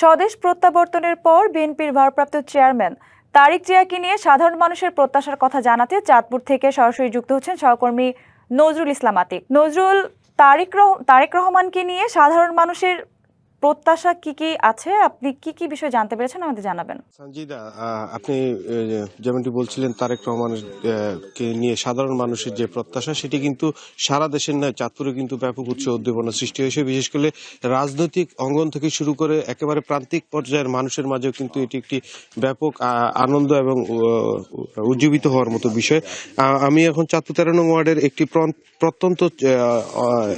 স্বদেশ প্রত্যাবর্তনের পর বিএনপির ভারপ্রাপ্ত চেয়ারম্যান তারেক জিয়াকে নিয়ে সাধারণ মানুষের প্রত্যাশার কথা জানাতে চাঁদপুর থেকে সরাসরি যুক্ত হচ্ছেন সহকর্মী নজরুল ইসলাম আতিক। নজরুল, তারেক রহমানকে নিয়ে সাধারণ মানুষের প্রত্যাশা কি আছে, আপনি কি বিষয় জানতে পেরেছেন আমাদের জানাবেন। সঞ্জিদা, আপনি যেমনটি বলছিলেন তারেক রহমানের কে নিয়ে সাধারণ মানুষের যে প্রত্যাশা সেটি কিন্তু সারা দেশের নয়, চাঁদপুরে কিন্তু ব্যাপক উৎসাহ উদ্দীপনা সৃষ্টি হয়েছে। বিশেষ করে রাজনৈতিক অঙ্গন থেকে শুরু করে একেবারে প্রান্তিক পর্যায়ের মানুষের মাঝেও কিন্তু এটি একটি ব্যাপক আনন্দ এবং উজ্জীবিত হওয়ার মতো বিষয়। আমি এখন চাঁদপুর 13 নং ওয়ার্ডের একটি প্রত্যন্ত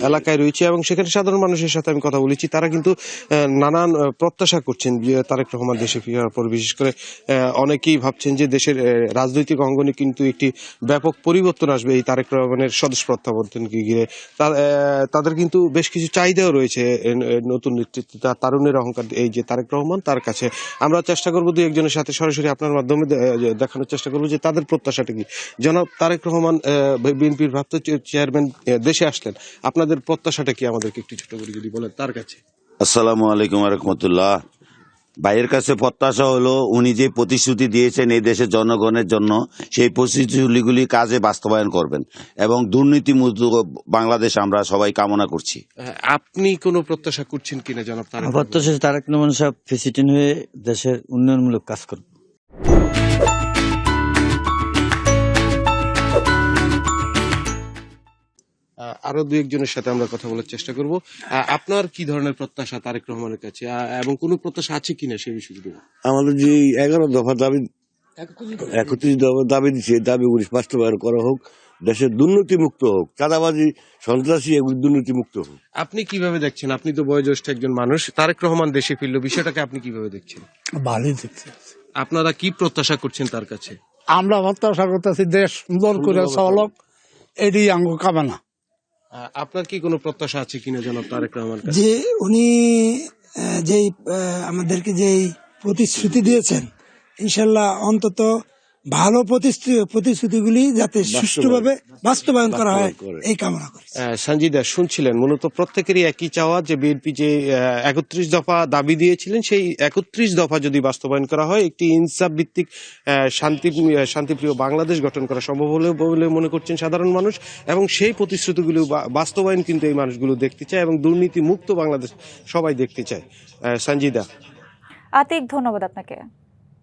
এলাকায় রয়েছে এবং সেখানে সাধারণ মানুষের সাথে আমি কথা বলেছি। তারা কিন্তু নানান প্রত্যাশা করছেন যে তারেক রহমান দেশে ফেরার পর। বিশেষ করে অনেকেই ভাবছেন যে দেশের রাজনৈতিক অঙ্গনে কিন্তু একটি ব্যাপক পরিবর্তন আসবে এই তারেক রহমানের স্বদেশ প্রত্যাবর্তনকে ঘিরে। তাদের কিন্তু বেশ কিছু চাহিদাও রয়েছে নতুন নেতৃত্ব, তারুণের অহংকার এই যে তারেক রহমান তার কাছে। আমরা চেষ্টা করবো দুই একজনের সাথে সরাসরি আপনার মাধ্যমে দেখানোর চেষ্টা করবো যে তাদের প্রত্যাশাটা কি। জনাব তারেক রহমান বিএনপির ভারপ্রাপ্ত চেয়ারম্যান দেশে আসলেন, আপনাদের প্রত্যাশাটা কি আমাদেরকে একটু ছোট করে যদি বলেন তার কাছে। আসসালামু আলাইকুম রহমতুল্লাহ। ভাইয়ের কাছে প্রত্যাশা হলো উনি যে প্রতিশ্রুতি দিয়েছেন এই দেশের জনগণের জন্য সেই প্রতিশ্রুতিগুলি কাজে বাস্তবায়ন করবেন এবং দুর্নীতিমুক্ত বাংলাদেশ আমরা সবাই কামনা করছি। আপনি কোনো প্রত্যাশা করছেন কিনা জনাব তারেক? প্রত্যাশা তারেক রহমান সাহেব প্রেসিডেন্ট হয়ে দেশের উন্নয়নমূলক কাজ করবে। আরো দুই একজনের সাথে আমরা কথা বলার চেষ্টা করব। আপনার কি ধরনের প্রত্যাশা তারেক রহমানের কাছে এবং কোনো প্রত্যাশা আছে কিনা সেই বিষয়ে যদি বলেন। আমাদের যে 11 দফা দাবি 31 দফা দাবি দিচ্ছে, দাবিগুলি বাস্তবায়ন করা হোক, দেশের দুর্নীতি মুক্ত হোক, চাঁদাবাজি সন্ত্রাসী এগুলি দুর্নীতি মুক্ত হোক। আপনি কিভাবে দেখছেন? আপনি তো বয়োজ্যেষ্ঠ একজন মানুষ, তারেক রহমান দেশে ফিরল, বিষয়টাকে আপনি কিভাবে দেখছেন? ভালোই দেখছি। আপনারা কি প্রত্যাশা করছেন তার কাছে? আমরা প্রত্যাশা করতেছি দেশ সুন্দর করে চলক, এটি আঙ্গ কামনা। আপনার কি কোনো প্রত্যাশা আছে কিনা জনাব তারেক রহমান? যে উনি যেই আমাদেরকে যেই প্রতিশ্রুতি দিয়েছেন, ইনশাল্লাহ অন্তত ভালো প্রতিশ্রুতিগুলি যাতে সুষ্ঠুভাবে বাস্তবায়ন করা হয় এই কামনা করি। সঞ্জিদা, শুনছিলেন মূলত প্রত্যেকেরই একই চাওয়া যে বিএনপি যে 31 দফা দাবি দিয়েছিলেন সেই 31 দফা যদি বাস্তবায়ন করা হয় একটি ইনসাফ ভিত্তিক শান্তিপ্রিয় বাংলাদেশ গঠন করা সম্ভব হলে বলে মনে করছেন সাধারণ মানুষ, এবং সেই প্রতিশ্রুতিগুলো বাস্তবায়ন কিন্তু এই মানুষগুলো দেখতে চায় এবং দুর্নীতি মুক্ত বাংলাদেশ সবাই দেখতে চায়। সঞ্জিদা। আতিক, ধন্যবাদ আপনাকে।